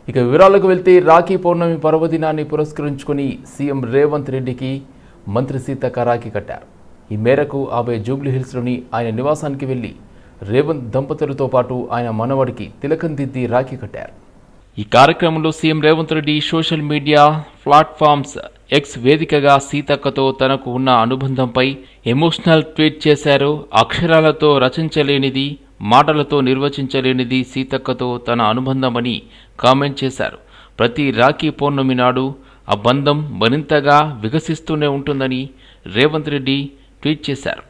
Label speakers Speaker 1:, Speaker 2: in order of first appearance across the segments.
Speaker 1: ఇక వివరాలకు వెళ్తే రాఖీ పౌర్ణమి పర్వదినాన్ని పురస్కరించుకుని సీఎం రేవంత్ రెడ్డికి మంత్రి సీతక్క రాఖీ కట్టారు. ఈ మేరకు ఆమె జూబ్లీ హిల్స్లోని ఆయన నివాసానికి వెళ్లి రేవంత్ దంపతులతో పాటు ఆయన మనవడికి తిలకం దిద్ది రాఖీ కట్టారు. ఈ కార్యక్రమంలో CM Revanth Reddy social media platforms X వేదికగా సీతక్కతో తనకు ఉన్న అనుబంధంపై ఎమోషనల్ ట్వీట్ చేశారు. అక్షరాలతో రచించలేనిది, మాటలతో నిర్వచించలేనిది సీతక్కతో తన అనుబంధమని కామెంట్ చేశారు. ప్రతి రాఖీ పౌర్ణమి నాడు ఆ బంధం మరింతగా వికసిస్తూనే ఉంటుందని రేవంత్ రెడ్డి ట్వీట్ చేశారు.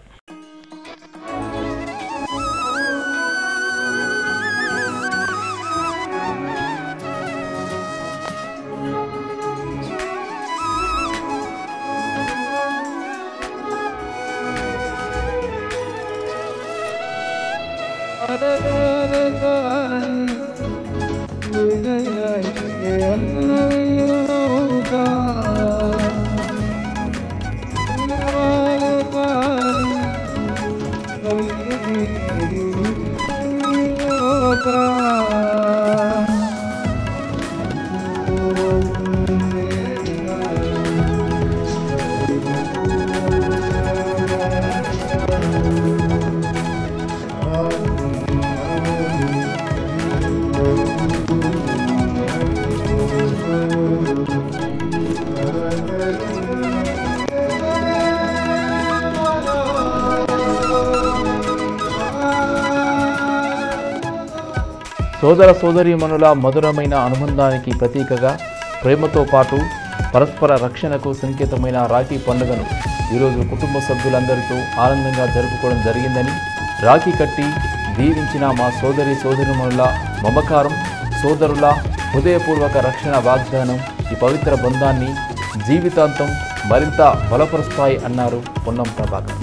Speaker 1: సోదర సోదరీమణుల మధురమైన అనుబంధానికి ప్రతీకగా ప్రేమతో పాటు పరస్పర రక్షణకు సంకేతమైన రాఖీ పండుగను ఈరోజు కుటుంబ సభ్యులందరితో ఆనందంగా జరుపుకోవడం జరిగిందని, రాఖీ కట్టి దీవించిన మా సోదరీమణుల మమకారం, సోదరుల హృదయపూర్వక రక్షణ వాగ్దానం ఈ పవిత్ర బంధాన్ని జీవితాంతం మరింత బలపరుస్తాయి అన్నారు పొన్నం ప్రభాకర్.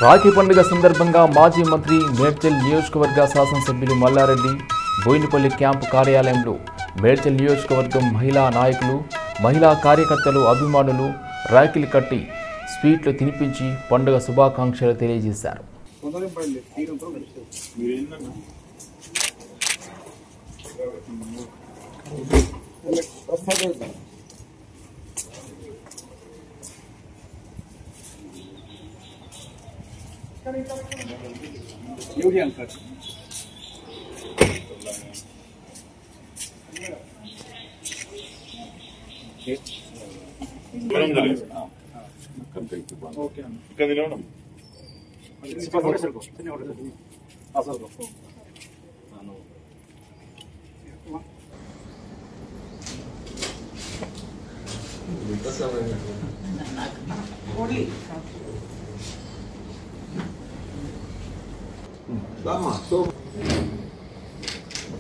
Speaker 1: రాఖీ పండుగ సందర్భంగా మాజీ మంత్రి మేడ్చల్ నియోజకవర్గ శాసనసభ్యులు మల్లారెడ్డి బోయినపల్లి క్యాంపు కార్యాలయంలో మేడ్చల్ నియోజకవర్గం మహిళా నాయకులు, మహిళా కార్యకర్తలు, అభిమానులు రాఖీలు కట్టి స్వీట్లు తినిపించి పండుగ శుభాకాంక్షలు తెలియజేశారు.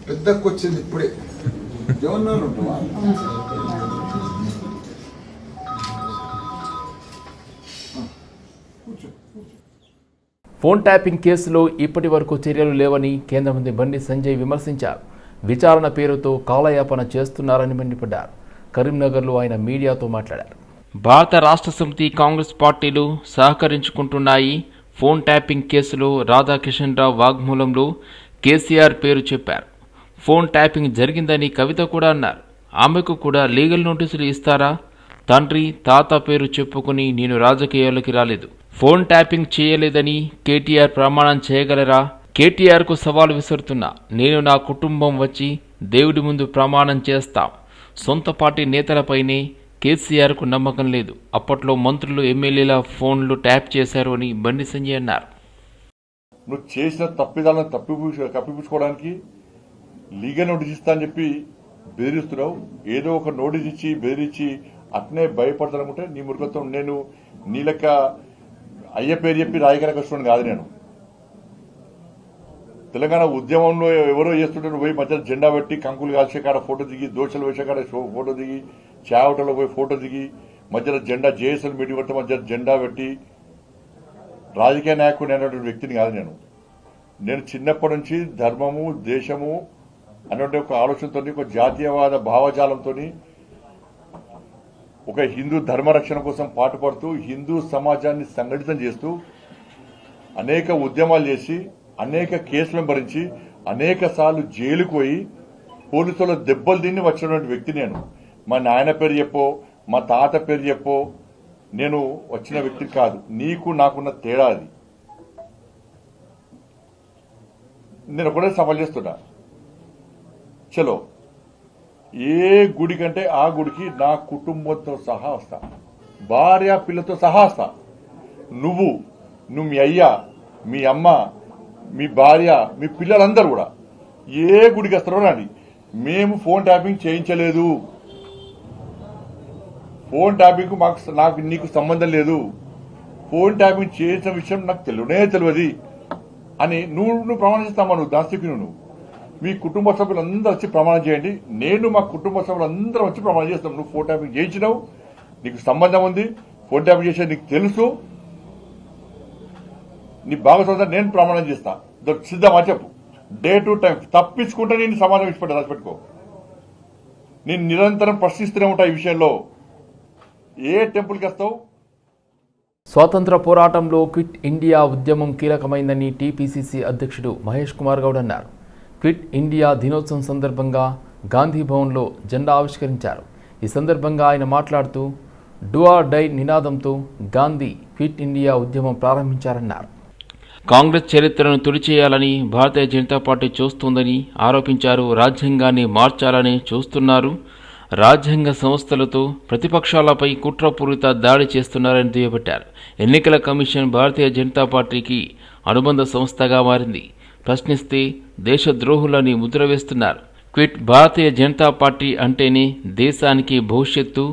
Speaker 2: పెద్దకొచ్చింది ఇప్పుడే జవన్నాను ఉంటావా?
Speaker 1: ఫోన్ ట్యాపింగ్ కేసులో ఇప్పటి వరకు చర్యలు లేవని కేంద్ర మంత్రి బండి సంజయ్ విమర్శించారు. విచారణ పేరుతో కాలయాపన చేస్తున్నారని మండిపడ్డారు. కరీంనగర్లో ఆయన మీడియాతో మాట్లాడారు. భారత రాష్ట్ర సమితి, కాంగ్రెస్ పార్టీలు సహకరించుకుంటున్నాయి. ఫోన్ ట్యాపింగ్ కేసులో రాధాకిషన్ రావు వాగ్మూలంలో కేసీఆర్ పేరు చెప్పారు. ఫోన్ ట్యాపింగ్ జరిగిందని కవిత కూడా అన్నారు. ఆమెకు కూడా లీగల్ నోటీసులు ఇస్తారా? తండ్రి తాత పేరు చెప్పుకుని నేను రాజకీయాల్లోకి రాలేదు, ఫోన్ ట్యాపింగ్ చేయలేదని కేటీఆర్ ప్రమాణం చేయగలరా? కేటీఆర్కు సవాల్ విసురుతున్నా. నేను నా కుటుంబం వచ్చి దేవుడి ముందు ప్రమాణం చేస్తాం. సొంత పార్టీ నేతలపైనే కేసీఆర్కు నమ్మకం లేదు. అప్పట్లో మంత్రులు ఎమ్మెల్యేల ఫోన్లు ట్యాప్ చేశారు అని బండి సంజయ్ అన్నారు.
Speaker 3: నువ్వు చేసిన తప్పిదాలను కప్పిపుచ్చుకోవడానికి లీగల్ నోటీస్ ఇస్తా అని చెప్పి బెదిరిస్తున్నావు. ఏదో ఒక నోటీస్ ఇచ్చి బెదిరించి అట్నే భయపడతానుకుంటే నీ మురుకత్వం. నేను నీ లెక్క అయ్య పేరు చెప్పి రాజకీయ కష్టం కాదు. నేను తెలంగాణ ఉద్యమంలో ఎవరో చేస్తుంటే పోయి మధ్యలో జెండా పెట్టి కంకులు కాల్చే కాడ ఫోటో దిగి, దోషలు వేసే కాడ ఫోటో దిగి, చావటలో పోయి ఫోటో దిగి, మధ్యలో జెండా జేఎస్ఎల్ మీటింగ్ పెడితే మధ్యలో జెండా పెట్టి రాజకీయ నాయకుడు అనేటువంటి వ్యక్తిని కాదు. నేను చిన్నప్పటి నుంచి ధర్మము దేశము అనేటువంటి ఒక ఆలోచనతో, ఒక జాతీయవాద భావజాలంతో, ఒక హిందూ ధర్మరక్షణ కోసం పాటుపడుతూ హిందూ సమాజాన్ని సంఘటితం చేస్తూ అనేక ఉద్యమాలు చేసి అనేక కేసులను భరించి అనేక సార్లు జైలుకు పోయి పోలీసుల దెబ్బలు తిని వచ్చినటువంటి వ్యక్తి నేను. మా నాయన పేరు చెప్పో మా తాత పేరు చెప్పో నేను వచ్చిన వ్యక్తి కాదు. నీకు నాకున్న తేడా అది. నేను ఒకటే సవాల్ చేస్తున్నా. చలో, ఏ గుడి కంటే ఆ గుడికి నా కుటుంబంతో సహా వస్తా, భార్య పిల్లతో సహా వస్తా. నువ్వు మీ అయ్య, మీ అమ్మ, మీ భార్య, మీ పిల్లలందరూ కూడా ఏ గుడికి వస్తారో రండి. మేము ఫోన్ ట్యాపింగ్ చేయించలేదు. ఫోన్ ట్యాపింగ్ నాకు నీకు సంబంధం లేదు. ఫోన్ ట్యాపింగ్ చేసిన విషయం నాకు తెలియదు అని నువ్వు ప్రమాణం చేస్తామా? నువ్వు దాస్తికి నువ్వు మీ కుటుంబ సభ్యులందరూ వచ్చి ప్రమాణం చేయండి. నేను మా కుటుంబ సభ్యులందరూ వచ్చి ప్రమాణం చేస్తాం. నువ్వు ఫోన్ ట్యాపింగ్ చేయించినావు, నీకు సంబంధం ఉంది, ఫోన్ ట్యాపింగ్ చేసేది నీకు తెలుసు, నీ భాగస్వామ్యం నేను ప్రమాణం చేస్తా. సిద్ధమా చెప్పు. డే టు టైం తప్పించుకుంటే నేను సమాజం ఇచ్చిపెట్టా, రాసిపెట్టుకో. నేను నిరంతరం ప్రశ్నిస్తూనే ఉంటా ఈ విషయంలో. ఏ టెంపుల్కి వస్తావు?
Speaker 1: స్వాతంత్ర పోరాటంలో క్విట్ ఇండియా ఉద్యమం కీలకమైందని టీపీసీసీ అధ్యక్షుడు మహేష్ కుమార్ గౌడ్ అన్నారు. క్విట్ ఇండియా దినోత్సవం సందర్భంగా గాంధీ భవన్లో జెండా ఆవిష్కరించారు. ఈ సందర్భంగా ఆయన మాట్లాడుతూ డూ ఆర్ డై నినాదంతో గాంధీ క్విట్ ఇండియా ఉద్యమం ప్రారంభించారన్నారు. కాంగ్రెస్ చరిత్రను తుడిచేయాలని భారతీయ జనతా పార్టీ చూస్తోందని ఆరోపించారు. రాజ్యాంగాన్ని మార్చాలని చూస్తున్నారు. రాజ్యాంగ సంస్థలతో ప్రతిపక్షాలపై కుట్రపూరిత దాడి చేస్తున్నారని దుయ్యబట్టారు. ఎన్నికల కమిషన్ భారతీయ జనతా పార్టీకి అనుబంధ సంస్థగా మారింది. ప్రశ్నిస్తే దేశద్రోహులని ముద్ర వేస్తున్నారు. క్విట్ భారతీయ జనతా పార్టీ అంటేనే దేశానికి భవిష్యత్తు.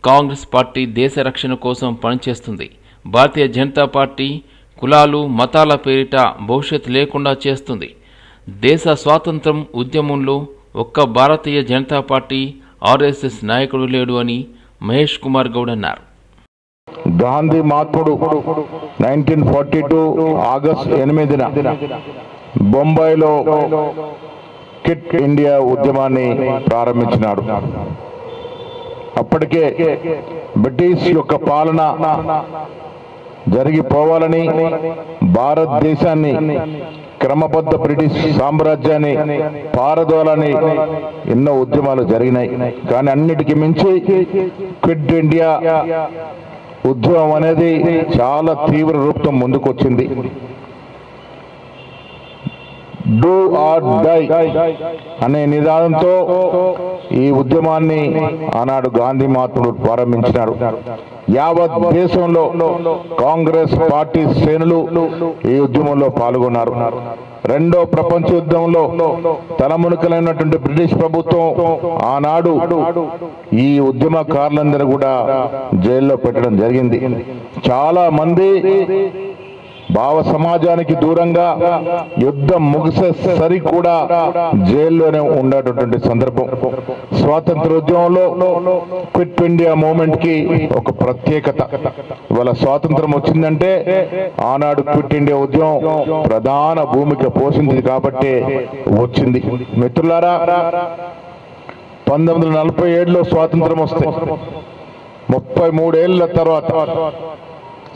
Speaker 1: కాంగ్రెస్ పార్టీ దేశ రక్షణ కోసం పనిచేస్తుంది. భారతీయ జనతా పార్టీ కులాలు మతాల పేరిట భవిష్యత్తు లేకుండా చేస్తుంది. దేశ స్వాతంత్రం ఉద్యమంలో ఒక్క భారతీయ జనతా పార్టీ ఆర్ఎస్ఎస్ నాయకుడు లేడు అని మహేష్ కుమార్ గౌడ్ అన్నారు.
Speaker 4: గాంధీ మహాత్ముడు 1942 ఆగస్టు 8న బొంబాయిలో క్విట్ ఇండియా ఉద్యమాన్ని ప్రారంభించినాడు. అప్పటికే బ్రిటిష్ యొక్క పాలన జరిగిపోవాలని, భారతదేశాన్ని క్రమబద్ధ బ్రిటిష్ సామ్రాజ్యాన్ని పారదోలని ఎన్నో ఉద్యమాలు జరిగినాయి. కానీ అన్నిటికీ మించి క్విట్ ఇండియా ఉద్యమం అనేది చాలా తీవ్ర రూపం ముందుకొచ్చింది. డూ ఆర్ డై అనే నినాదంతో ఈ ఉద్యమాన్ని ఆనాడు గాంధీ మహాత్ముడు ప్రారంభించినాడు. యావత్ దేశంలో కాంగ్రెస్ పార్టీ శ్రేణులు ఈ ఉద్యమంలో పాల్గొన్నారు. రెండో ప్రపంచ యుద్ధంలో తలమునకలైనటువంటి బ్రిటిష్ ప్రభుత్వం ఆనాడు ఈ ఉద్యమకారులందరూ కూడా జైల్లో పెట్టడం జరిగింది. చాలా మంది భావ సమాజానికి దూరంగా యుద్ధం ముగిసేసరి కూడా జైల్లోనే ఉండేటటువంటి సందర్భం. స్వాతంత్రోద్యమంలో క్విట్ ఇండియా మూవ్మెంట్ కి ఒక ప్రత్యేకత. ఇవాళ స్వాతంత్రం వచ్చిందంటే ఆనాడు క్విట్ ఇండియా ఉద్యమం ప్రధాన భూమిక పోషించింది కాబట్టి వచ్చింది. మిత్రులారా, 1947లో స్వాతంత్రం వస్తే 33 ఏళ్ల తర్వాత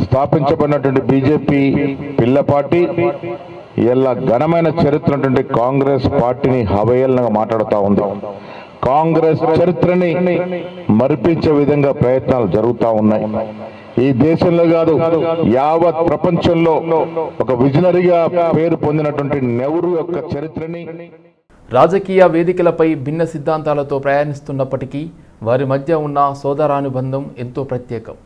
Speaker 4: స్థాపించబడినటువంటి బీజేపీ పిల్ల పార్టీ ఇలా ఘనమైన చరిత్ర ఉన్నటువంటి కాంగ్రెస్ పార్టీని హవేళనగా మాట్లాడుతూ ఉంది. కాంగ్రెస్ చరిత్రని మరిపించే విధంగా ప్రయత్నాలు జరుగుతూ ఉన్నాయి. ఈ దేశంలో కాదు, యావత్ ప్రపంచంలో ఒక విజనరీగా పేరు పొందినటువంటి నెహ్రూ యొక్క చరిత్రని.
Speaker 1: రాజకీయ వేదికలపై భిన్న సిద్ధాంతాలతో ప్రయాణిస్తున్నప్పటికీ వారి మధ్య ఉన్న సోదరానుబంధం ఎంతో ప్రత్యేకం.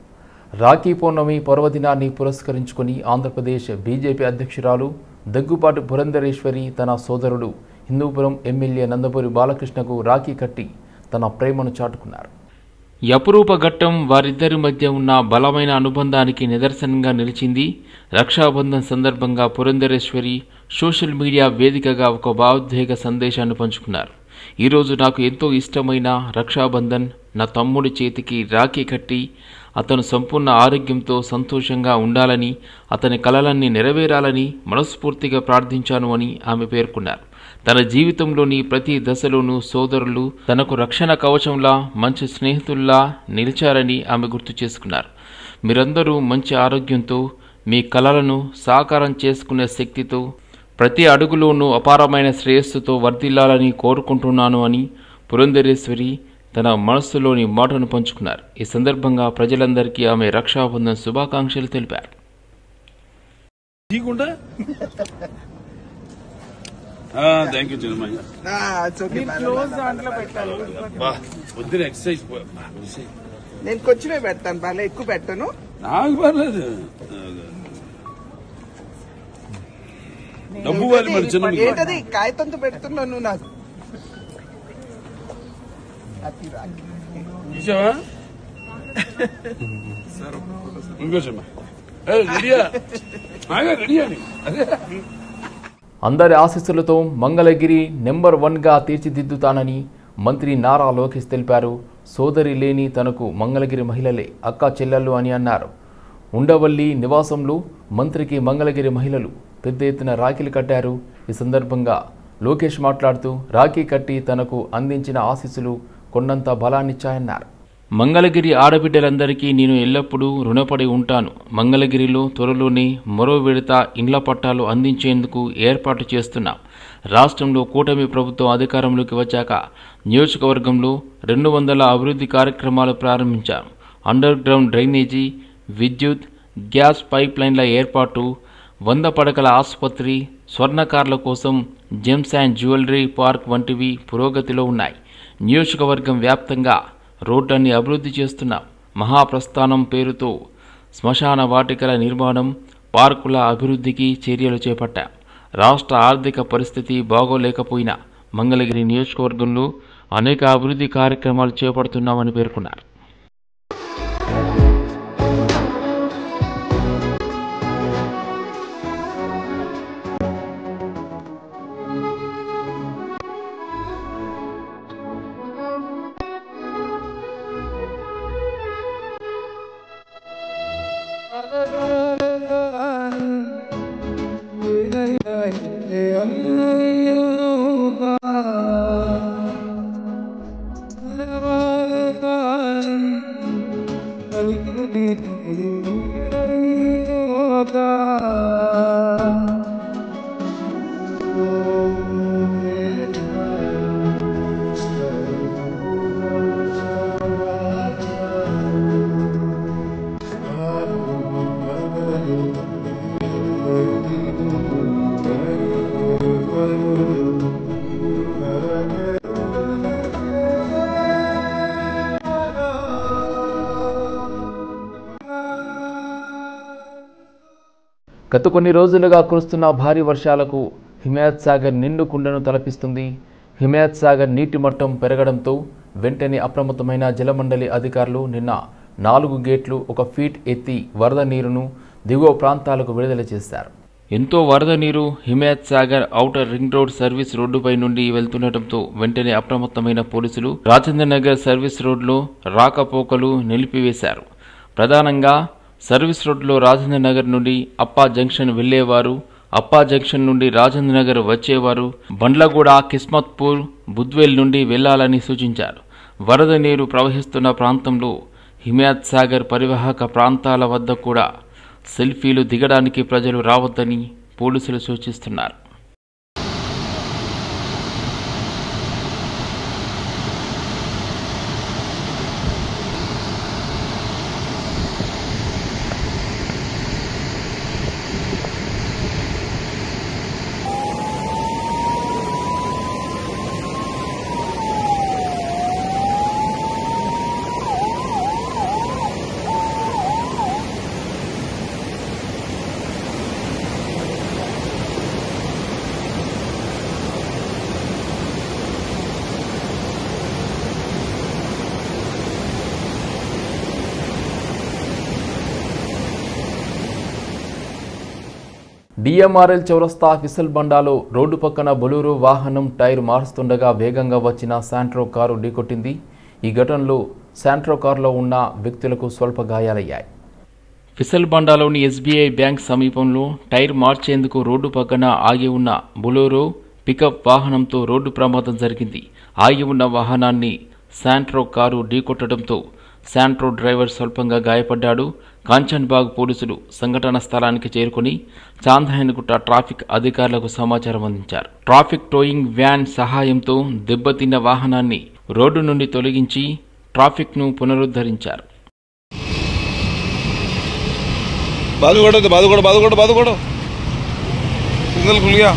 Speaker 1: రాఖీ పౌర్ణమి పర్వదినాన్ని పురస్కరించుకొని ఆంధ్రప్రదేశ్ బీజేపీ అధ్యక్షురాలు దగ్గుపాటి పురంధరేశ్వరి తన సోదరుడు హిందూపురం ఎమ్మెల్యే నందమూరి బాలకృష్ణకు రాఖీ కట్టి తన ప్రేమను చాటుకున్నారు. అపురూప ఘట్టం వారిద్దరి మధ్య ఉన్న బలమైన అనుబంధానికి నిదర్శనంగా నిలిచింది. రక్షాబంధన్ సందర్భంగా పురంధరేశ్వరి సోషల్ మీడియా వేదికగా ఒక భావోద్వేగ సందేశాన్ని పంచుకున్నారు. ఈరోజు నాకు ఎంతో ఇష్టమైన రక్షాబంధన్, నా తమ్ముడి చేతికి రాఖీ కట్టి అతను సంపూర్ణ ఆరోగ్యంతో సంతోషంగా ఉండాలని, అతని కలలన్నీ నెరవేరాలని మనస్ఫూర్తిగా ప్రార్థించాను అని ఆమె పేర్కొన్నారు. తన జీవితంలోని ప్రతి దశలోనూ సోదరులు తనకు రక్షణ కవచంలా, మంచి స్నేహితుల్లా నిలిచారని ఆమె గుర్తు చేసుకున్నారు. మీరందరూ మంచి ఆరోగ్యంతో, మీ కలలను సాకారం చేసుకునే శక్తితో, ప్రతి అడుగులోనూ అపారమైన శ్రేయస్సుతో వర్ధిల్లాలని కోరుకుంటున్నాను అని పురంధరేశ్వరి తన మనస్సులోని మాటను పంచుకున్నారు. ఈ సందర్భంగా ప్రజలందరికీ ఆమె రక్షాబంధన్ శుభాకాంక్షలు తెలిపారు.
Speaker 5: నేను కొంచెమే పెడతాను, బాగా ఎక్కువ పెట్టను.
Speaker 6: నాకు పర్లేదు, డబ్బు
Speaker 5: ఏంటది కాగితంతో పెడుతున్నాను నువ్వు నాకు.
Speaker 1: అందరి ఆశీస్సులతో మంగళగిరి నెంబర్ 1గా తీర్చిదిద్దుతానని మంత్రి నారా లోకేష్ తెలిపారు. సోదరి లేని తనకు మంగళగిరి మహిళలే అక్క చెల్లెళ్ళు అని అన్నారు. ఉండవల్లి నివాసంలో మంత్రికి మంగళగిరి మహిళలు పెద్ద ఎత్తున రాఖీలు కట్టారు. ఈ సందర్భంగా లోకేష్ మాట్లాడుతూ రాఖీ కట్టి తనకు అందించిన ఆశీస్సులు కొండంత బలాన్నిచ్చాయన్నారు. మంగళగిరి ఆడబిడ్డలందరికీ నేను ఎల్లప్పుడూ రుణపడి ఉంటాను. మంగళగిరిలో త్వరలోనే మరో విడత ఇండ్ల పట్టాలు అందించేందుకు ఏర్పాటు చేస్తున్నాం. రాష్ట్రంలో కూటమి ప్రభుత్వం అధికారంలోకి వచ్చాక నియోజకవర్గంలో 200 అభివృద్ధి కార్యక్రమాలు ప్రారంభించాం. అండర్ గ్రౌండ్ డ్రైనేజీ, విద్యుత్, గ్యాస్ పైప్ లైన్ల ఏర్పాటు, 100 పడకల ఆసుపత్రి, స్వర్ణకారుల కోసం జెమ్స్ అండ్ జ్యువెలరీ పార్క్ వంటివి పురోగతిలో ఉన్నాయి. నియోజకవర్గం వ్యాప్తంగా రోడ్లన్నీ అభివృద్ధి చేస్తున్నాం. మహాప్రస్థానం పేరుతో శ్మశాన వాటికల నిర్మాణం, పార్కుల అభివృద్ధికి చర్యలు చేపట్టాం. రాష్ట్ర ఆర్థిక పరిస్థితి బాగోలేకపోయినా మంగళగిరి నియోజకవర్గంలో అనేక అభివృద్ధి కార్యక్రమాలు చేపడుతున్నామని పేర్కొన్నారు. గత కొన్ని రోజులుగా కురుస్తున్న భారీ వర్షాలకు హిమాయత్ సాగర్ నిండు కుండను తలపిస్తుంది. హిమాయత్ సాగర్ నీటి మట్టం పెరగడంతో వెంటనే అప్రమత్తమైన జలమండలి అధికారులు నిన్న 4 గేట్లు 1 ఫీట్ ఎత్తి వరద నీరును దిగువ ప్రాంతాలకు విడుదల చేశారు. ఎంతో వరద నీరు Himayat Sagar outer ring road service రోడ్డుపై నుండి వెళ్తుండటంతో వెంటనే అప్రమత్తమైన పోలీసులు రాజేంద్ర నగర్ సర్వీస్ రోడ్లో రాకపోకలు నిలిపివేశారు. ప్రధానంగా సర్వీస్ రోడ్లో రాజేంద్ర నగర్ నుండి అప్పా జంక్షన్ వెళ్లేవారు, అప్పా జంక్షన్ నుండి రాజేంద్ర నగర్ వచ్చేవారు బండ్లగూడ, కిస్మత్పూర్, బుద్వేల్ నుండి వెళ్లాలని సూచించారు. వరద నీరు ప్రవహిస్తున్న ప్రాంతంలో హిమాయత్ సాగర్ పరివాహక ప్రాంతాల వద్ద కూడా సెల్ఫీలు దిగడానికి ప్రజలు రావద్దని పోలీసులు సూచిస్తున్నారు. డిఎంఆర్ఎల్ చౌరస్తా ఫిసల్ బండాలో రోడ్డు పక్కన బొలూరు వాహనం టైర్ మారుస్తుండగా వేగంగా వచ్చిన శాంట్రో కారు ఢీకొట్టింది. ఈ ఘటనలో శాంట్రో కారులో ఉన్న వ్యక్తులకు స్వల్ప గాయాలయ్యాయి. ఫిసల్ బండాలోని ఎస్బీఐ బ్యాంక్ సమీపంలో టైర్ మార్చేందుకు రోడ్డు పక్కన ఆగి ఉన్న బొలూరు పికప్ వాహనంతో రోడ్డు ప్రమాదం జరిగింది. ఆగి ఉన్న వాహనాన్ని శాంట్రో కారు ఢీకొట్టడంతో శాంట్రో డ్రైవర్ స్వల్పంగా గాయపడ్డాడు. కాంచన్బాగ్ పోలీసులు సంఘటన స్థలానికి చేరుకుని చాందహేనగుట్ట ట్రాఫిక్ అధికారులకు సమాచారం అందించారు. ట్రాఫిక్ టోయింగ్ వ్యాన్ సహాయంతో దెబ్బతిన్న వాహనాన్ని రోడ్డు నుండి తొలగించి ట్రాఫిక్ను పునరుద్ధరించారు.
Speaker 6: सिग्नल खुल गया।